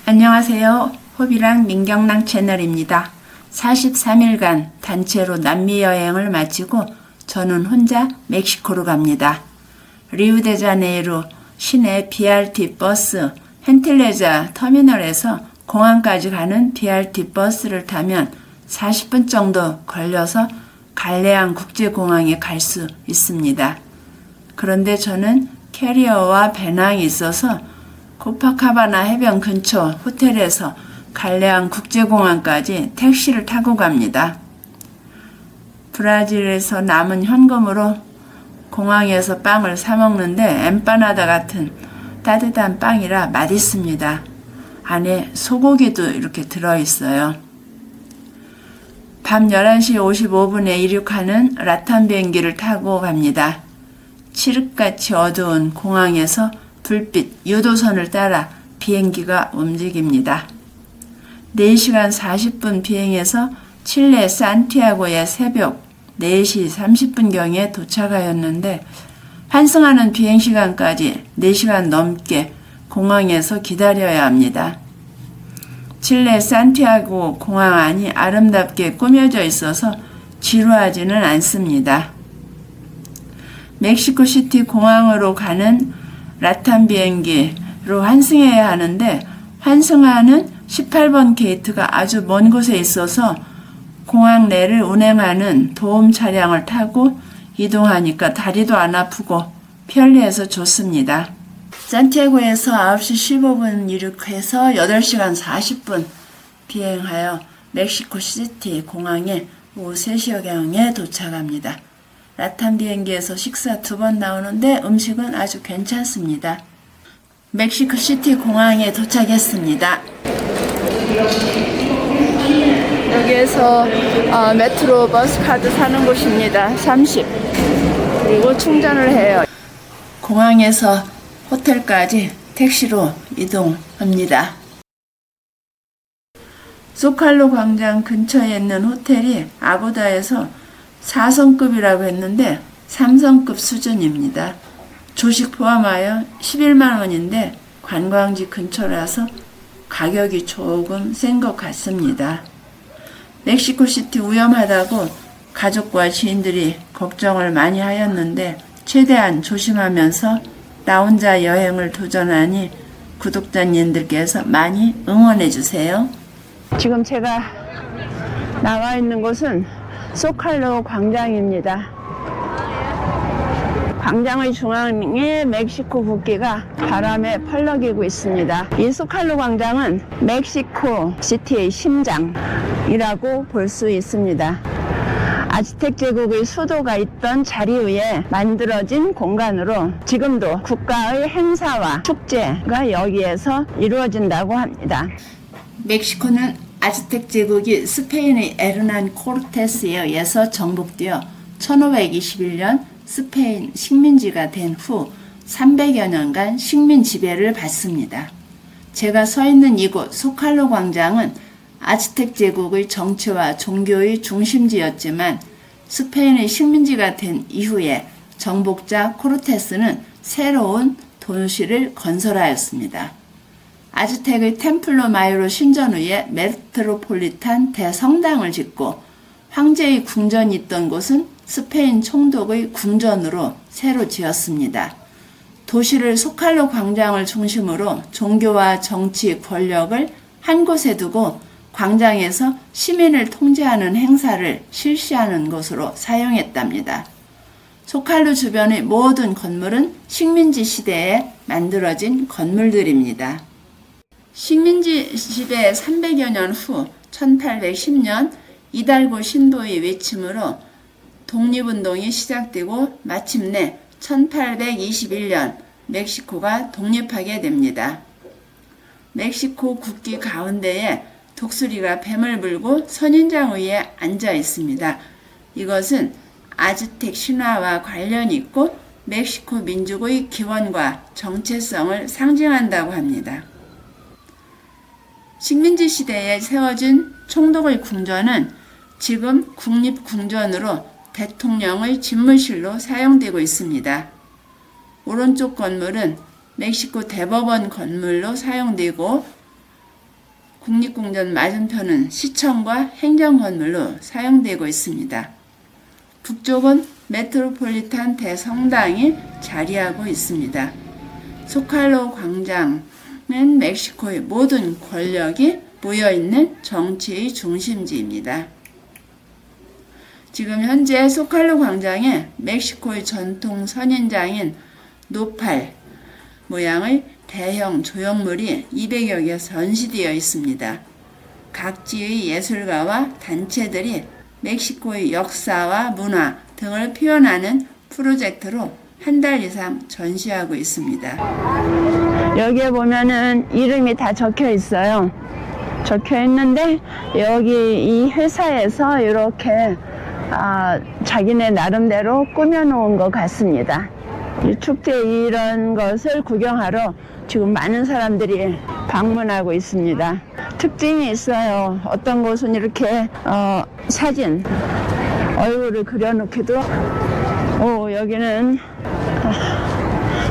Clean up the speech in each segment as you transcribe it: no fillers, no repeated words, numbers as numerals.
안녕하세요. 호비랑 민경랑 채널입니다. 43일간 단체로 남미 여행을 마치고 저는 혼자 멕시코로 갑니다. 리우데자네이루 시내 BRT 버스 헨틸레자 터미널에서 공항까지 가는 BRT 버스를 타면 40분 정도 걸려서 갈레안 국제공항에 갈 수 있습니다. 그런데 저는 캐리어와 배낭이 있어서 코파카바나 해변 근처 호텔에서 갈레안 국제공항까지 택시를 타고 갑니다. 브라질에서 남은 현금으로 공항에서 빵을 사 먹는데 엠파나다 같은 따뜻한 빵이라 맛있습니다. 안에 소고기도 이렇게 들어있어요. 밤 11시 55분에 이륙하는 라탄 비행기를 타고 갑니다. 칠흑같이 어두운 공항에서 불빛 유도선을 따라 비행기가 움직입니다. 4시간 40분 비행해서 칠레 산티아고의 새벽 4시 30분경에 도착하였는데 환승하는 비행시간까지 4시간 넘게 공항에서 기다려야 합니다. 칠레 산티아고 공항 안이 아름답게 꾸며져 있어서 지루하지는 않습니다. 멕시코시티 공항으로 가는 라탄 비행기로 환승해야 하는데 환승하는 18번 게이트가 아주 먼 곳에 있어서 공항 내를 운행하는 도움 차량을 타고 이동하니까 다리도 안 아프고 편리해서 좋습니다. 산티아고에서 9시 15분 이륙해서 8시간 40분 비행하여 멕시코시티 공항에 오후 3시경에 도착합니다. 라탄 비행기에서 식사 2번 나오는데 음식은 아주 괜찮습니다. 멕시코시티 공항에 도착했습니다. 여기에서 메트로 버스 카드 사는 곳입니다. 30. 그리고 충전을 해요. 공항에서 호텔까지 택시로 이동합니다. 소칼로 광장 근처에 있는 호텔이 아고다에서 4성급이라고 했는데 3성급 수준입니다. 조식 포함하여 11만 원인데 관광지 근처라서 가격이 조금 센 것 같습니다. 멕시코시티 위험하다고 가족과 지인들이 걱정을 많이 하였는데 최대한 조심하면서 나 혼자 여행을 도전하니 구독자님들께서 많이 응원해 주세요. 지금 제가 나와 있는 곳은 소칼로 광장입니다. 광장의 중앙에 멕시코 국기가 바람에 펄럭이고 있습니다. 이 소칼로 광장은 멕시코 시티의 심장이라고 볼 수 있습니다. 아즈텍 제국의 수도가 있던 자리 위에 만들어진 공간으로 지금도 국가의 행사와 축제가 여기에서 이루어진다고 합니다. 멕시코는 아즈텍 제국이 스페인의 에르난 코르테스에 의해서 정복되어 1521년 스페인 식민지가 된 후 300여 년간 식민 지배를 받습니다. 제가 서 있는 이곳 소칼로 광장은 아즈텍 제국의 정치와 종교의 중심지였지만 스페인의 식민지가 된 이후에 정복자 코르테스는 새로운 도시를 건설하였습니다. 아즈텍의 템플로 마요로 신전 위에 메트로폴리탄 대성당을 짓고 황제의 궁전이 있던 곳은 스페인 총독의 궁전으로 새로 지었습니다. 도시를 소칼로 광장을 중심으로 종교와 정치, 권력을 한 곳에 두고 광장에서 시민을 통제하는 행사를 실시하는 곳으로 사용했답니다. 소칼로 주변의 모든 건물은 식민지 시대에 만들어진 건물들입니다. 식민지 지배 300여 년 후 1810년 이달고 신도의 외침으로 독립운동이 시작되고 마침내 1821년 멕시코가 독립하게 됩니다. 멕시코 국기 가운데에 독수리가 뱀을 물고 선인장 위에 앉아 있습니다. 이것은 아즈텍 신화와 관련이 있고 멕시코 민족의 기원과 정체성을 상징한다고 합니다. 식민지 시대에 세워진 총독의 궁전은 지금 국립궁전으로 대통령의 집무실로 사용되고 있습니다. 오른쪽 건물은 멕시코 대법원 건물로 사용되고 국립궁전 맞은편은 시청과 행정건물로 사용되고 있습니다. 북쪽은 메트로폴리탄 대성당이 자리하고 있습니다. 소칼로 광장은 멕시코의 모든 권력이 모여있는 정치의 중심지입니다. 지금 현재 소칼로 광장에 멕시코의 전통 선인장인 노팔 모양의 대형 조형물이 200여 개 전시되어 있습니다. 각지의 예술가와 단체들이 멕시코의 역사와 문화 등을 표현하는 프로젝트로 한 달 이상 전시하고 있습니다. 여기에 보면은 이름이 다 적혀 있어요. 적혀 있는데 여기 이 회사에서 이렇게 자기네 나름대로 꾸며놓은 것 같습니다. 이 축제 이런 것을 구경하러 지금 많은 사람들이 방문하고 있습니다. 특징이 있어요. 어떤 곳은 이렇게 사진, 얼굴을 그려놓기도, 여기는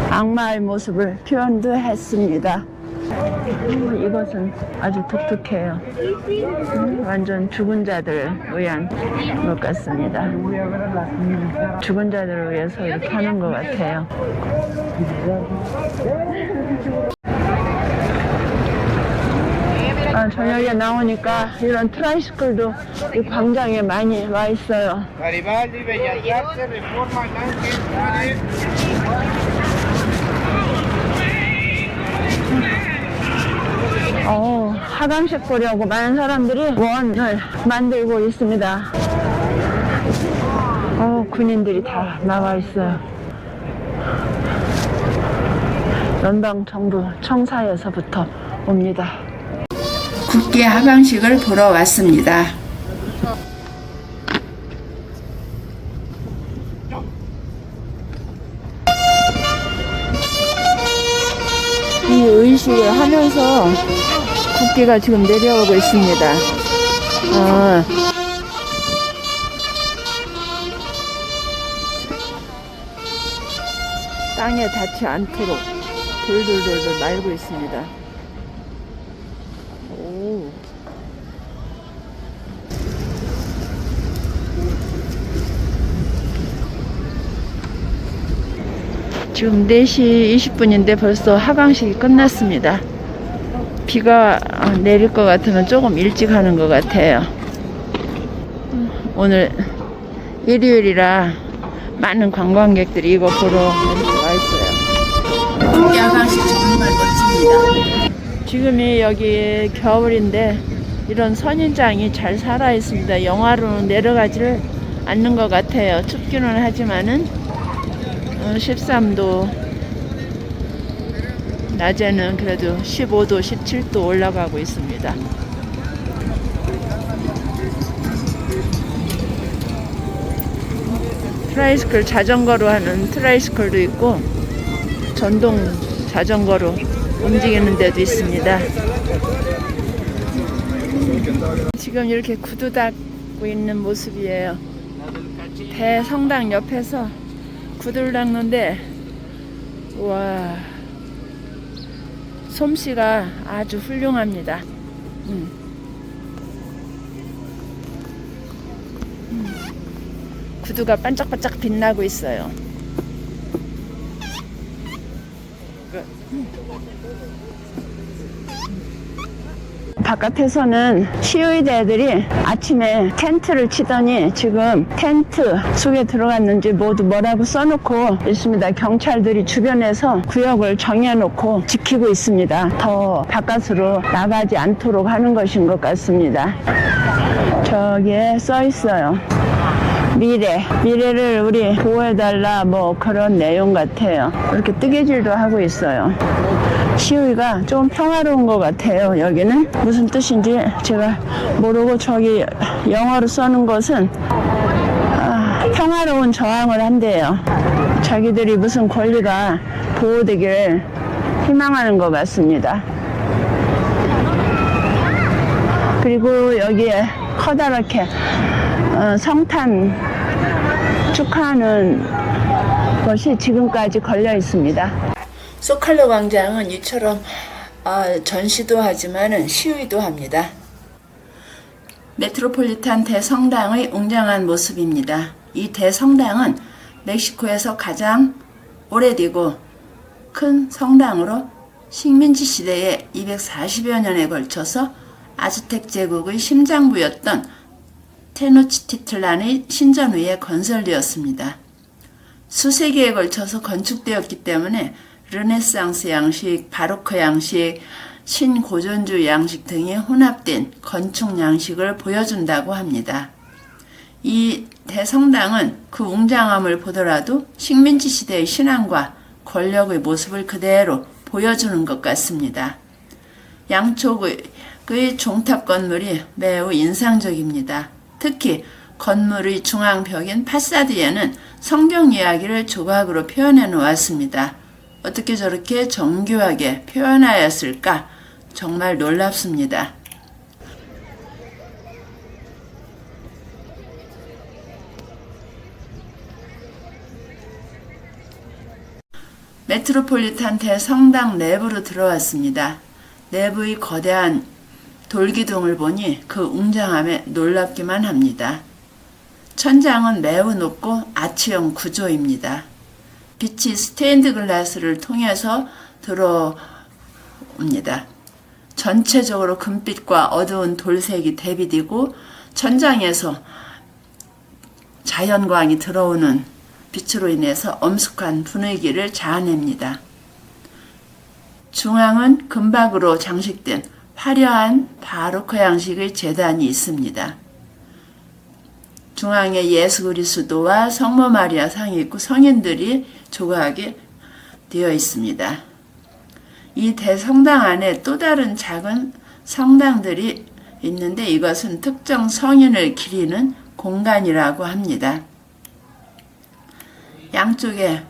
악마의 모습을 표현도 했습니다. 이것은 아주 독특해요. 완전 죽은 자들을 위한 것 같습니다. 죽은 자들을 위해서 이렇게 하는 것 같아요. 저녁에 나오니까 이런 트라이시클도 이 광장에 많이 와 있어요. 하강식 보려고 많은 사람들이 원을 만들고 있습니다. 군인들이 다 나와 있어요. 연방정부 청사에서부터 옵니다. 국기 하강식을 보러 왔습니다. 이 의식을 하면서 국기가 지금 내려오고 있습니다. 땅에 닿지 않도록 돌돌돌돌 말고 있습니다. 지금 4시 20분인데 벌써 하강식이 끝났습니다. 비가 내릴 것 같으면 조금 일찍 하는 것 같아요. 오늘 일요일이라 많은 관광객들이 이거 보러 이렇게 와 있어요. 하강식 정말 멋집니다. 지금이 여기 겨울인데 이런 선인장이 잘 살아 있습니다. 영하로는 내려가지를 않는 것 같아요. 춥기는 하지만은 13도, 낮에는 그래도 15도, 17도 올라가고 있습니다. 트라이시클 자전거로 하는 트라이시클도 있고 전동 자전거로 움직이는 데도 있습니다. 지금 이렇게 구두 닦고 있는 모습이에요. 대성당 옆에서 구두를 닦는데, 와, 솜씨가 아주 훌륭합니다. 구두가 반짝반짝 빛나고 있어요. 바깥에서는 시의대들이 아침에 텐트를 치더니 지금 텐트 속에 들어갔는지 모두 뭐라고 써놓고 있습니다. 경찰들이 주변에서 구역을 정해놓고 지키고 있습니다. 더 바깥으로 나가지 않도록 하는 것인 것 같습니다. 저기에 써 있어요. 미래를 우리 보호해달라, 뭐 그런 내용 같아요. 이렇게 뜨개질도 하고 있어요. 시위가 좀 평화로운 것 같아요. 여기는 무슨 뜻인지 제가 모르고, 저기 영어로 써놓은 것은 평화로운 저항을 한대요. 자기들이 무슨 권리가 보호되기를 희망하는 것 같습니다. 그리고 여기에 커다랗게 성탄 축하하는 것이 지금까지 걸려 있습니다. 소칼로 광장은 이처럼 전시도 하지만은 시위도 합니다. 메트로폴리탄 대성당의 웅장한 모습입니다. 이 대성당은 멕시코에서 가장 오래되고 큰 성당으로 식민지 시대에 240여 년에 걸쳐서 아즈텍 제국의 심장부였던 테노치티틀란의 신전 위에 건설되었습니다. 수세기에 걸쳐서 건축되었기 때문에 르네상스 양식, 바로크 양식, 신고전주 양식 등이 혼합된 건축 양식을 보여준다고 합니다. 이 대성당은 그 웅장함을 보더라도 식민지 시대의 신앙과 권력의 모습을 그대로 보여주는 것 같습니다. 양쪽의 종탑 건물이 매우 인상적입니다. 특히 건물의 중앙벽인 파사드에는 성경 이야기를 조각으로 표현해 놓았습니다. 어떻게 저렇게 정교하게 표현하였을까? 정말 놀랍습니다. 메트로폴리탄 대성당 내부로 들어왔습니다. 내부의 거대한 돌기둥을 보니 그 웅장함에 놀랍기만 합니다. 천장은 매우 높고 아치형 구조입니다. 빛이 스테인드 글라스를 통해서 들어옵니다. 전체적으로 금빛과 어두운 돌색이 대비되고 천장에서 자연광이 들어오는 빛으로 인해서 엄숙한 분위기를 자아냅니다. 중앙은 금박으로 장식된 화려한 바로크 양식의 제단이 있습니다. 중앙에 예수 그리스도와 성모 마리아 상이 있고 성인들이 조각이 되어 있습니다. 이 대성당 안에 또 다른 작은 성당들이 있는데 이것은 특정 성인을 기리는 공간이라고 합니다. 양쪽에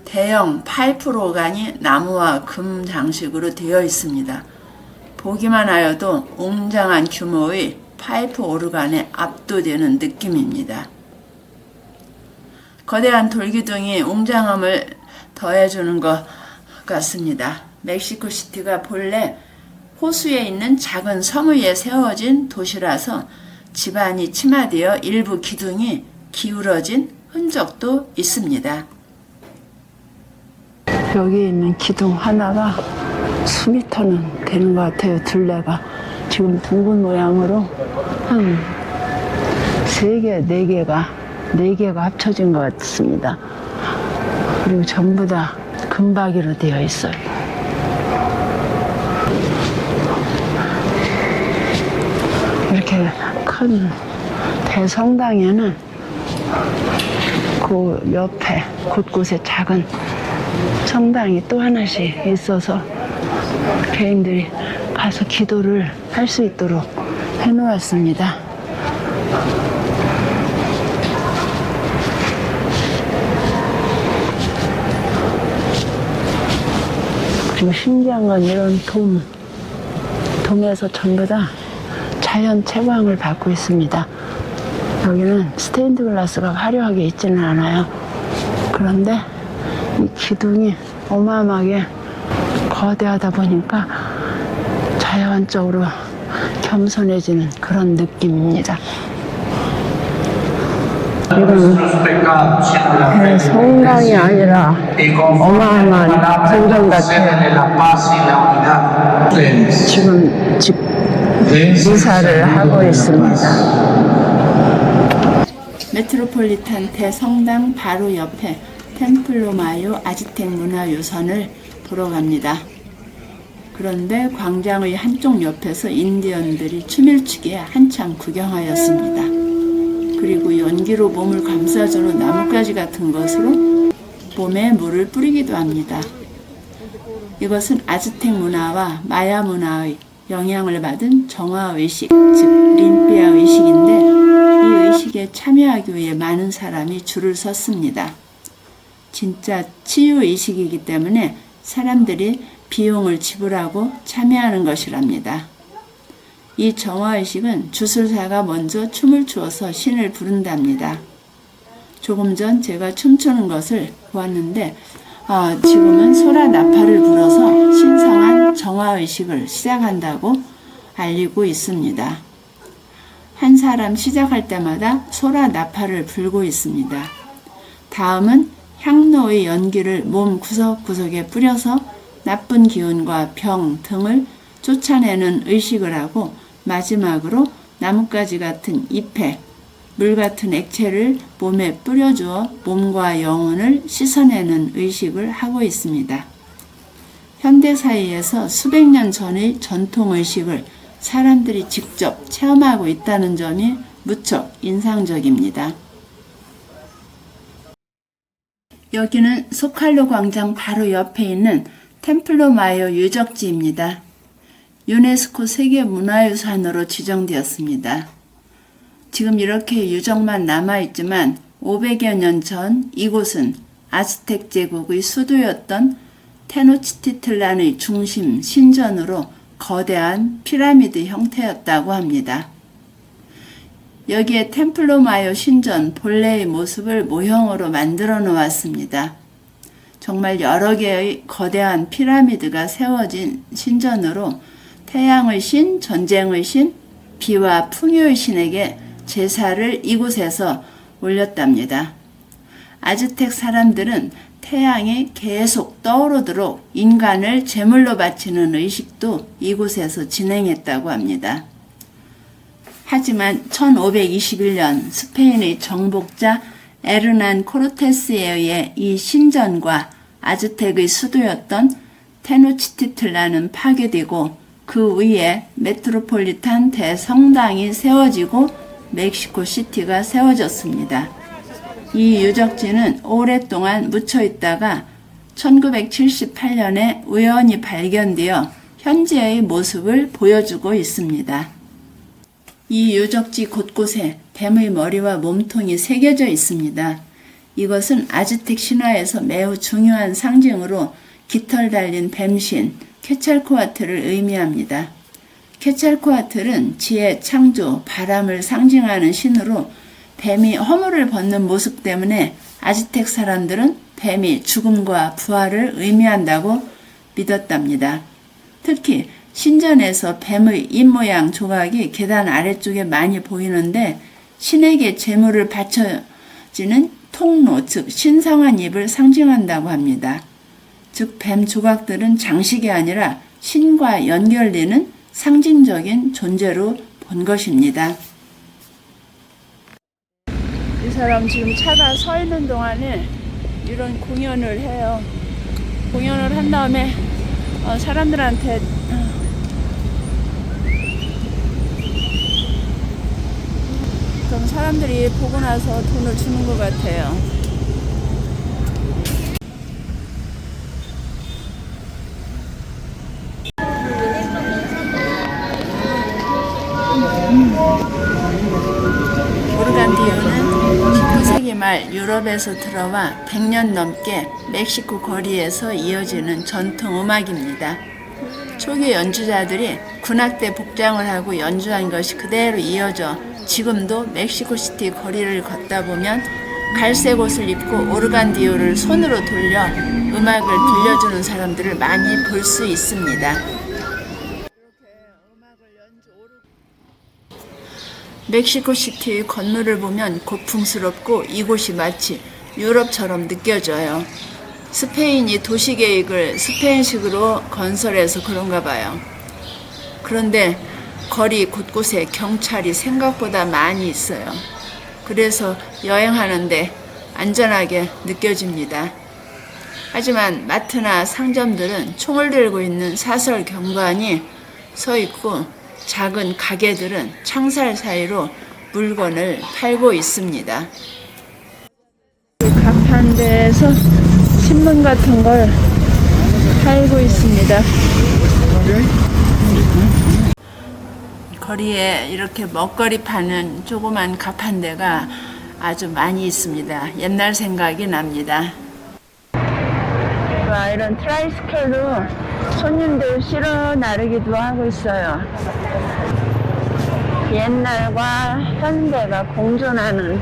대형 파이프 오간이 나무와 금 장식으로 되어 있습니다. 보기만 하여도 웅장한 규모의 파이프 오르간에 압도되는 느낌입니다. 거대한 돌기둥이 웅장함을 더해주는 것 같습니다. 멕시코시티가 본래 호수에 있는 작은 섬 위에 세워진 도시라서 지반이 침하되어 일부 기둥이 기울어진 흔적도 있습니다. 여기 있는 기둥 하나가 수미터는 되는 것 같아요. 둘레가 지금 둥근 모양으로 한 3개, 4개가 합쳐진 것 같습니다. 그리고 전부 다 금박이로 되어 있어요. 이렇게 큰 대성당에는 그 옆에 곳곳에 작은 성당이 또 하나씩 있어서 개인들이 가서 기도를 할 수 있도록 해놓았습니다. 그리고 신기한 건 이런 돔에서 전부 다 자연 채광을 받고 있습니다. 여기는 스테인드 글라스가 화려하게 있지는 않아요. 그런데 이 기둥이 어마어마하게 거대하다 보니까 자연적으로 겸손해지는 그런 느낌입니다. 이건 성당이 아니라 어마어마한 성전 같아요. 지금 미사를 하고 있습니다. 메트로폴리탄 대성당 바로 옆에 템플로 마요 아즈텍 문화유산을 보러 갑니다. 그런데 광장의 한쪽 옆에서 인디언들이 춤일추기에 한참 구경하였습니다. 그리고 연기로 몸을 감싸주는 나뭇가지 같은 것으로 몸에 물을 뿌리기도 합니다. 이것은 아즈텍 문화와 마야 문화의 영향을 받은 정화의식, 즉 림피아 의식인데 이 의식에 참여하기 위해 많은 사람이 줄을 섰습니다. 진짜 치유의식이기 때문에 사람들이 비용을 지불하고 참여하는 것이랍니다. 이 정화의식은 주술사가 먼저 춤을 추어서 신을 부른답니다. 조금 전 제가 춤추는 것을 보았는데 지금은 소라 나팔을 불어서 신성한 정화의식을 시작한다고 알리고 있습니다. 한 사람 시작할 때마다 소라 나팔을 불고 있습니다. 다음은 향로의 연기를 몸 구석구석에 뿌려서 나쁜 기운과 병 등을 쫓아내는 의식을 하고 마지막으로 나뭇가지 같은 잎에 물 같은 액체를 몸에 뿌려주어 몸과 영혼을 씻어내는 의식을 하고 있습니다. 현대사회에서 수백 년 전의 전통의식을 사람들이 직접 체험하고 있다는 점이 무척 인상적입니다. 여기는 소칼로 광장 바로 옆에 있는 템플로 마요 유적지입니다. 유네스코 세계문화유산으로 지정되었습니다. 지금 이렇게 유적만 남아있지만 500여 년 전 이곳은 아즈텍 제국의 수도였던 테노치티틀란의 중심 신전으로 거대한 피라미드 형태였다고 합니다. 여기에 템플로 마요 신전 본래의 모습을 모형으로 만들어 놓았습니다. 정말 여러 개의 거대한 피라미드가 세워진 신전으로 태양의 신, 전쟁의 신, 비와 풍요의 신에게 제사를 이곳에서 올렸답니다. 아즈텍 사람들은 태양이 계속 떠오르도록 인간을 제물로 바치는 의식도 이곳에서 진행했다고 합니다. 하지만 1521년 스페인의 정복자 에르난 코르테스에 의해 이 신전과 아즈텍의 수도였던 테노치티틀란은 파괴되고 그 위에 메트로폴리탄 대성당이 세워지고 멕시코 시티가 세워졌습니다. 이 유적지는 오랫동안 묻혀 있다가 1978년에 우연히 발견되어 현재의 모습을 보여주고 있습니다. 이 유적지 곳곳에 뱀의 머리와 몸통이 새겨져 있습니다. 이것은 아즈텍 신화에서 매우 중요한 상징으로 깃털 달린 뱀신 케찰코아틀을 의미합니다. 케찰코아틀은 지혜, 창조, 바람을 상징하는 신으로 뱀이 허물을 벗는 모습 때문에 아즈텍 사람들은 뱀이 죽음과 부활을 의미한다고 믿었답니다. 특히 신전에서 뱀의 입모양 조각이 계단 아래쪽에 많이 보이는데 신에게 제물을 바쳐지는 통로, 즉 신성한 입을 상징한다고 합니다. 즉 뱀 조각들은 장식이 아니라 신과 연결되는 상징적인 존재로 본 것입니다. 이 사람 지금 차가 서 있는 동안에 이런 공연을 해요. 공연을 한 다음에 사람들한테 그럼 사람들이 보고 나서 돈을 주는 것 같아요. 오르간디오는 19세기 말 유럽에서 들어와 100년 넘게 멕시코 거리에서 이어지는 전통 음악입니다. 초기 연주자들이 군악대 복장을 하고 연주한 것이 그대로 이어져 지금도 멕시코시티 거리를 걷다 보면 갈색 옷을 입고 오르간디오를 손으로 돌려 음악을 들려주는 사람들을 많이 볼 수 있습니다. 멕시코시티의 건물을 보면 고풍스럽고 이곳이 마치 유럽처럼 느껴져요. 스페인이 도시계획을 스페인식으로 건설해서 그런가 봐요. 그런데 거리 곳곳에 경찰이 생각보다 많이 있어요. 그래서 여행하는데 안전하게 느껴집니다. 하지만 마트나 상점들은 총을 들고 있는 사설 경관이 서 있고 작은 가게들은 창살 사이로 물건을 팔고 있습니다. 가판대에서 신문 같은 걸 팔고 있습니다. 거리에 이렇게 먹거리 파는 조그만 가판대가 아주 많이 있습니다. 옛날 생각이 납니다. 이런 트라이스kel로 손님들 실어 나르기도 하고 있어요. 옛날과 현대가 공존하는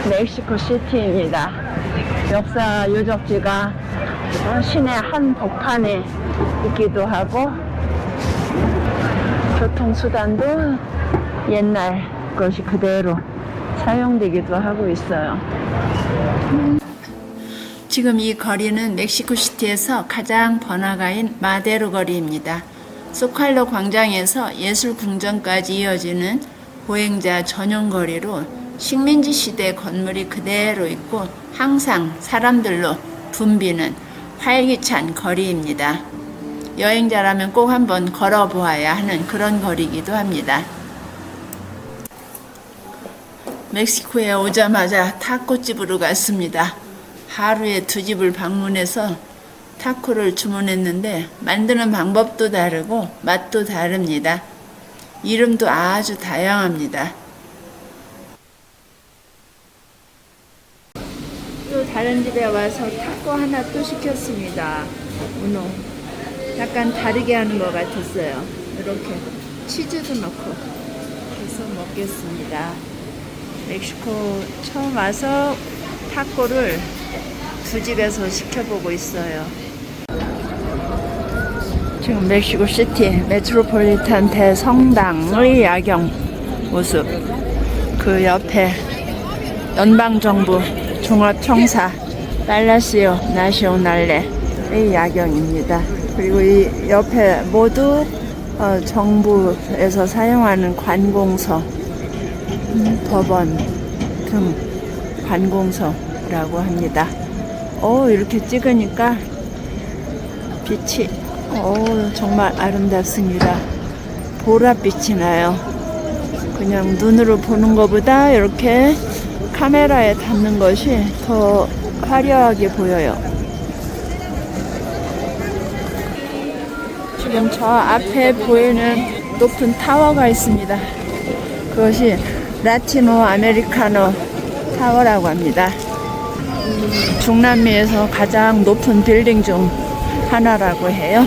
멕시코 시티입니다. 역사 유적지가 시내 한복판에 있기도 하고, 교통수단도 옛날 것이 그대로 사용되기도 하고 있어요. 지금 이 거리는 멕시코시티에서 가장 번화가인 마데로 거리입니다. 소칼로 광장에서 예술궁전까지 이어지는 보행자 전용 거리로 식민지 시대 건물이 그대로 있고 항상 사람들로 붐비는 활기찬 거리입니다. 여행자라면 꼭 한번 걸어보아야 하는 그런 거리이기도 합니다. 멕시코에 오자마자 타코집으로 갔습니다. 하루에 2집을 방문해서 타코를 주문했는데 만드는 방법도 다르고 맛도 다릅니다. 이름도 아주 다양합니다. 또 다른 집에 와서 타코 하나 또 시켰습니다. 우노. 약간 다르게 하는 것 같았어요. 이렇게 치즈도 넣고 해서 먹겠습니다. 멕시코 처음 와서 타코를 2집에서 시켜보고 있어요. 지금 멕시코 시티 메트로폴리탄 대성당의 야경 모습. 그 옆에 연방정부 종합청사 팔라시오 나시오날레의 야경입니다. 그리고 이 옆에 모두 정부에서 사용하는 관공서, 법원 등 관공서라고 합니다. 이렇게 찍으니까 빛이 정말 아름답습니다. 보랏빛이 나요. 그냥 눈으로 보는 것보다 이렇게 카메라에 담는 것이 더 화려하게 보여요. 지금 저 앞에 보이는 높은 타워가 있습니다. 그것이 라티노 아메리카노 타워라고 합니다. 중남미에서 가장 높은 빌딩 중 하나라고 해요.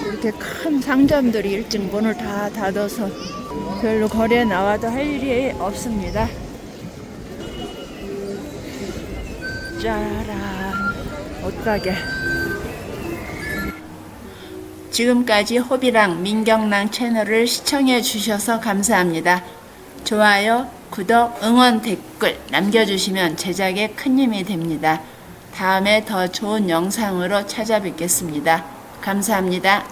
이렇게 큰 상점들이 일찍 문을 다 닫아서 별로 거리에 나와도 할 일이 없습니다. 짜란, 옷가게. 지금까지 호비랑 민경랑 채널을 시청해 주셔서 감사합니다. 좋아요, 구독, 응원, 댓글 남겨주시면 제작에 큰 힘이 됩니다. 다음에 더 좋은 영상으로 찾아뵙겠습니다. 감사합니다.